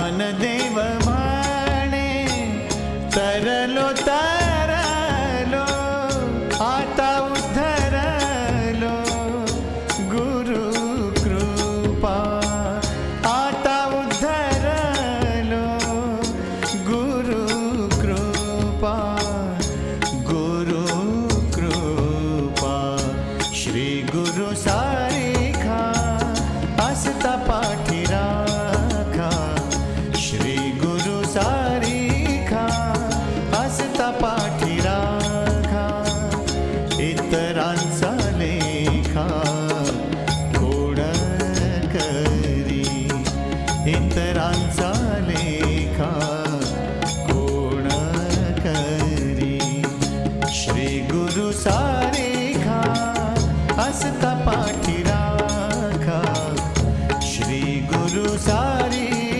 ज्ञानदेव म्हणे तरलो तरलो आता उद्धरलो गुरु कृपा आता उद्धरलो गुरु कृपा गुरु कृपा श्री गुरु सारिखा असता पाठी राखा श्री गुरु सारिखा असता पाठी राखा इतरांचा लेखा कोण करी इतरांचा लेखा